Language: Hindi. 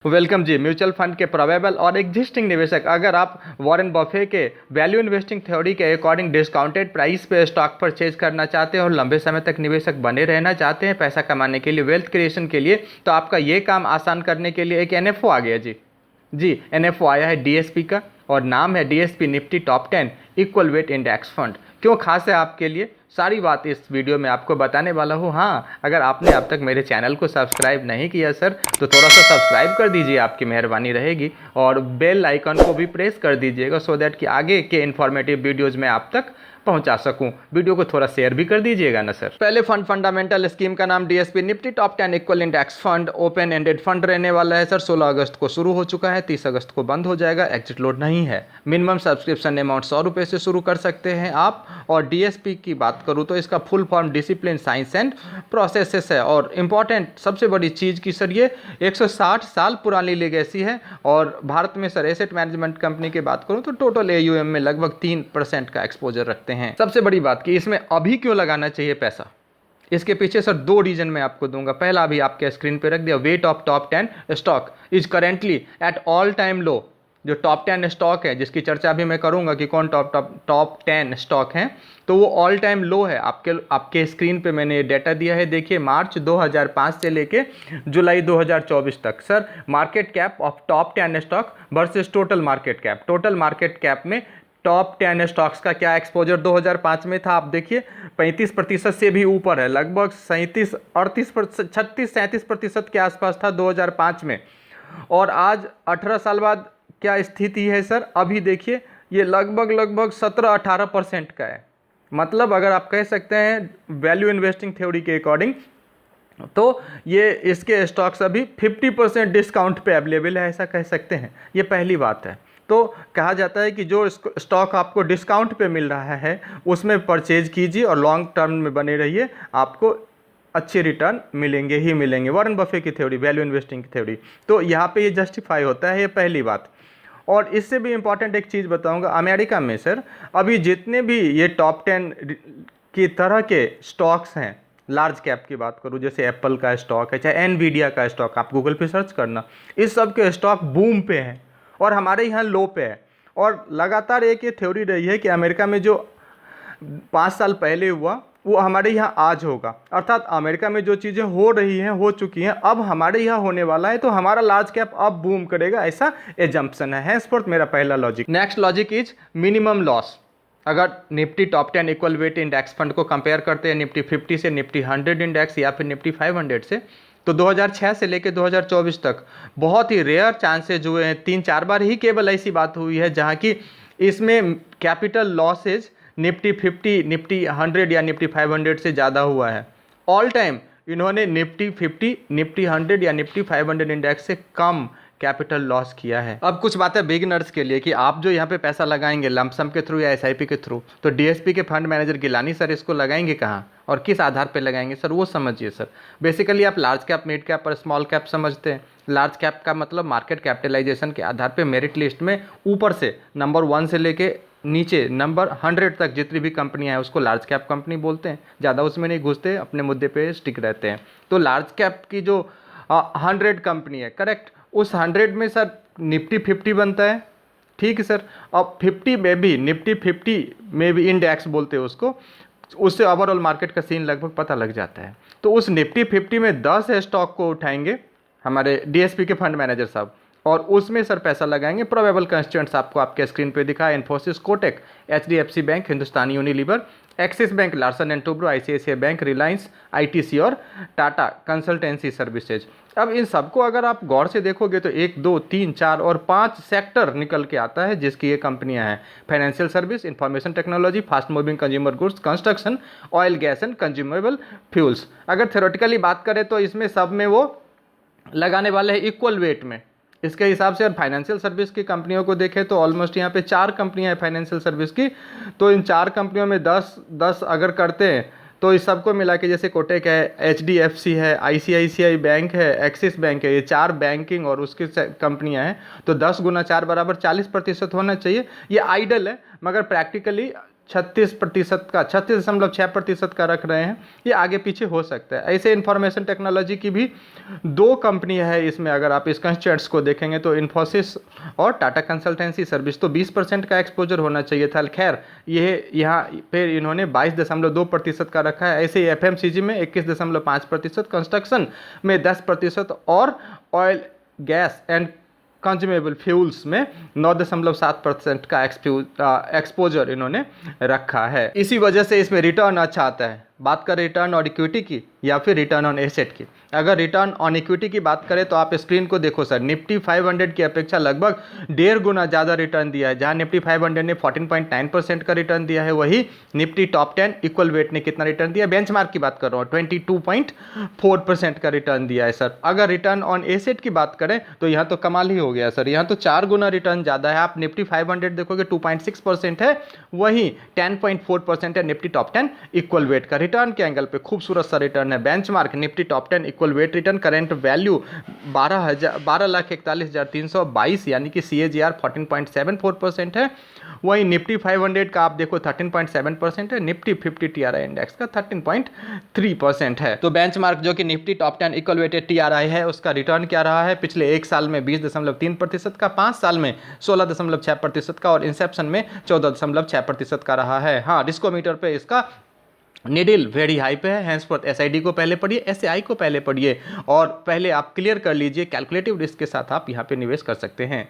वेलकम जी। म्यूचुअल फंड के प्रोबेबल और एग्जिस्टिंग निवेशक, अगर आप वॉरेन बफे के वैल्यू इन्वेस्टिंग थ्योरी के अकॉर्डिंग डिस्काउंटेड प्राइस पे स्टॉक परचेज करना चाहते हैं और लंबे समय तक निवेशक बने रहना चाहते हैं पैसा कमाने के लिए, वेल्थ क्रिएशन के लिए, तो आपका ये काम आसान करने के लिए एक एनएफओ आ गया जी। जी, एनएफओ आया है डीएसपी का और नाम है DSP Nifty top 10 equal weight index fund. क्यों खास है आपके लिए, सारी बात इस वीडियो में आपको बताने वाला हूँ। हाँ, अगर आपने अब तक मेरे चैनल को सब्सक्राइब नहीं किया सर, तो थोड़ा सा सब्सक्राइब कर दीजिए, आपकी मेहरबानी रहेगी, और बेल आइकन को भी प्रेस कर दीजिएगा सो दैट कि आगे के इन्फॉर्मेटिव वीडियोज़ में आप तक पहुंचा सकूं। वीडियो को थोड़ा शेयर भी कर दीजिएगा ना सर। पहले फंडामेंटल स्कीम का नाम DSP Nifty top 10 equal index fund open ended fund रहने वाला है सर। 16 अगस्त को शुरू हो चुका है, 30 अगस्त को बंद हो जाएगा। एग्जिट लोड नहीं है। मिनिमम सब्सक्रिप्शन अमाउंट 100 रुपये से शुरू कर सकते हैं आप। और डीएसपी की बात करूँ तो इसका full form discipline science and processes है। और इंपॉर्टेंट सबसे बड़ी चीज़ की सर, ये 160 साल पुरानी लेगेसी है। और भारत में सर एसेट मैनेजमेंट कंपनी की बात करूँ तो टोटल एयूएम में लगभग 3% का एक्सपोजर रखते हैं। सबसे बड़ी बात कि इसमें अभी क्यों लगाना चाहिए पैसा, इसके पीछे सर 2 रीजन मैं आपको दूंगा। पहला अभी आपके स्क्रीन पे रख दिया, weight of top 10 stock is currently at all time low. जो टॉप 10 स्टॉक है, जिसकी चर्चा अभी मैं करूंगा कि कौन टॉप 10 स्टॉक हैं, तो वो ऑल टाइम लो है। आपके स्क्रीन पे मैंने डेटा दिया है, देखिए मार्च 2005 से लेके जुलाई 2024 तक sir. Market cap of top 10 stock versus total market cap. Total market cap में टॉप 10 स्टॉक्स का क्या एक्सपोजर 2005 में था, आप देखिए 35% से भी ऊपर है, लगभग 36-37% के आसपास था 2005 में। और आज 18 साल बाद क्या स्थिति है सर, अभी देखिए ये लगभग 17-18% का है। मतलब अगर आप कह सकते हैं वैल्यू इन्वेस्टिंग थ्योरी के अकॉर्डिंग, तो ये इसके स्टॉक्स अभी 50% डिस्काउंट पे अवेलेबल है, ऐसा कह सकते हैं। ये पहली बात है। तो कहा जाता है कि जो स्टॉक आपको डिस्काउंट पे मिल रहा है उसमें परचेज कीजिए और लॉन्ग टर्म में बने रहिए, आपको अच्छे रिटर्न मिलेंगे ही मिलेंगे। वॉरेन बफे की थ्योरी, वैल्यू इन्वेस्टिंग की थ्योरी, तो यहाँ पे ये जस्टिफाई होता है, ये पहली बात। और इससे भी इम्पॉर्टेंट एक चीज़ बताऊंगा, अमेरिका में सर अभी जितने भी ये टॉप 10 की तरह के स्टॉक्स हैं, लार्ज कैप की बात करूँ जैसे एप्पल का स्टॉक है, चाहे एनवीडिया का स्टॉक, आप गूगल पे सर्च करना, इस सब के स्टॉक बूम पे हैं और हमारे यहाँ लो पे है। और लगातार एक ये थ्योरी रही है कि अमेरिका में जो 5 साल पहले हुआ वो हमारे यहाँ आज होगा। अर्थात अमेरिका में जो चीज़ें हो रही हैं, हो चुकी हैं, अब हमारे यहाँ होने वाला है, तो हमारा लार्ज कैप अब बूम करेगा, ऐसा एजम्पशन है। हैंसफोर्थ मेरा पहला logic. Next logic is minimum loss. अगर Nifty top 10 equal weight index fund को कंपेयर करते हैं निफ्टी 50 से, निफ्टी 100 इंडेक्स या फिर निफ्टी 500 से, तो 2006 से लेकर 2024 तक बहुत ही रेयर चांसेज हुए हैं, 3-4 बार ही केवल ऐसी बात हुई है जहां कि इसमें कैपिटल लॉसेज निफ्टी 50, निफ्टी 100 या निफ्टी 500 से ज़्यादा हुआ है। ऑल टाइम इन्होंने निफ्टी 50, निफ्टी 100 या निफ्टी 500 इंडेक्स से कम कैपिटल लॉस किया है। अब कुछ बातें बिगिनर्स के लिए कि आप जो यहाँ पे पैसा लगाएंगे लमसम के थ्रू या एसआईपी के थ्रू, तो डीएसपी के फंड मैनेजर गिलानी सर इसको लगाएंगे कहाँ और किस आधार पे लगाएंगे सर, वो समझिए सर। बेसिकली आप लार्ज कैप, मिड कैप और स्मॉल कैप समझते हैं। लार्ज कैप का मतलब मार्केट कैपिटलाइजेशन के आधार पे मेरिट लिस्ट में ऊपर से नंबर 1 से लेके नीचे नंबर 100 तक जितनी भी कंपनियां हैं उसको लार्ज कैप कंपनी बोलते हैं। ज़्यादा उसमें नहीं घुसते, अपने मुद्दे पे स्टिक रहते हैं। तो लार्ज कैप की जो 100 कंपनी है, करेक्ट, उस 100 में सर निफ्टी 50 बनता है, ठीक है सर। अब 50 में भी, निफ्टी 50 में भी इंडेक्स बोलते हैं उसको, उससे ओवरऑल मार्केट का सीन लगभग पता लग जाता है। तो उस निफ्टी 50 में 10 स्टॉक को उठाएंगे हमारे डीएसपी के फंड मैनेजर साहब और उसमें सर पैसा लगाएंगे। प्रोबेबल कंस्टिट्यूएंट्स आपको आपके स्क्रीन पे दिखा, Infosys, Kotak, HDFC bank, Hindustan Unilever, axis bank, Larsen and Toubro, ICICI bank, Reliance, ITC और टाटा कंसल्टेंसी सर्विसेज। अब इन सबको अगर आप गौर से देखोगे तो 1, 2, 3, 4 और 5 सेक्टर निकल के आता है जिसकी ये कंपनियां हैं। Financial service, information technology, fast moving consumer goods, construction, oil gas and consumable fuels. अगर थ्योरेटिकली बात करें तो इसमें सब में वो लगाने वाले हैं इक्वल वेट में। इसके हिसाब से फाइनेंशियल सर्विस की कंपनियों को देखें तो ऑलमोस्ट यहाँ पे 4 कंपनियां हैं फाइनेंशियल सर्विस की, तो इन 4 कंपनियों में 10 अगर करते हैं तो इस सबको मिला के, जैसे कोटेक है, एचडीएफसी है, आईसीआईसीआई बैंक है, एक्सिस बैंक है, ये 4 बैंकिंग और उसकी कंपनियां हैं, तो 10 गुना 4 बराबर 40% होना चाहिए। ये आइडल है, मगर प्रैक्टिकली 36% का 36.6% का रख रहे हैं। ये आगे पीछे हो सकता है। ऐसे इंफॉर्मेशन टेक्नोलॉजी की भी 2 कंपनी है इसमें। अगर आप इस कंस्टिट्यूएंट्स को देखेंगे तो इन्फोसिस और टाटा कंसल्टेंसी सर्विस, तो 20% का एक्सपोजर होना चाहिए था। खैर ये यहाँ पे इन्होंने 22.2% का रखा है। ऐसे ही एफएमसीजी में 21.5%, कंस्ट्रक्शन में 10% और oil gas and consumable fuels में 9.7% का एक्सपोजर इन्होंने रखा है। इसी वजह से इसमें रिटर्न अच्छा आता है। बात करें रिटर्न ऑन इक्विटी की या फिर रिटर्न ऑन एसेट की। अगर रिटर्न ऑन इक्विटी की बात करें तो आप स्क्रीन को देखो सर, निफ्टी 500 की अपेक्षा लगभग 1.5 गुना ज़्यादा रिटर्न दिया है। जहां निफ्टी 500 ने 14.9% का रिटर्न दिया है, वही निफ्टी टॉप 10 इक्वल वेट ने कितना रिटर्न दिया, बेंचमार्क की बात कर रहा हूँ, 22.4% का रिटर्न दिया है सर। अगर रिटर्न ऑन एसेट की बात करें तो यहाँ तो कमाल ही हो गया सर, यहाँ तो 4 गुना रिटर्न ज़्यादा है। आप निफ्टी 500 देखोगे 2.6% है, वही 10.4% है निफ्टी टॉप 10 इक्वल वेट का। रिटर्न के एंगल पे खूबसूरत सा रिटर्न है। Benchmark Nifty top 10 equal wait return current value 12,41,322 यानी कि CAGR 14.74% है। वहीं निफ्टी 500 का आप देखो 13.7% है, निफ्टी 50 TRI इंडेक्स का 13.3% है। तो बेंचमार्क जो कि Nifty top 10 equal weighted TRI है, उसका रिटर्न क्या रहा है पिछले 1 साल में 20.3% का, 5 साल में 16.6% का और इंसेप्शन में 14.6% का रहा है। हाँ, डिस्कोमीटर पे इसका निडिल वेरी हाई पे है। हैंसफोर्थ SID को पहले पढ़िए, SAI को पहले पढ़िए और पहले आप क्लियर कर लीजिए। कैलकुलेटिव रिस्क के साथ आप यहाँ पे निवेश कर सकते हैं।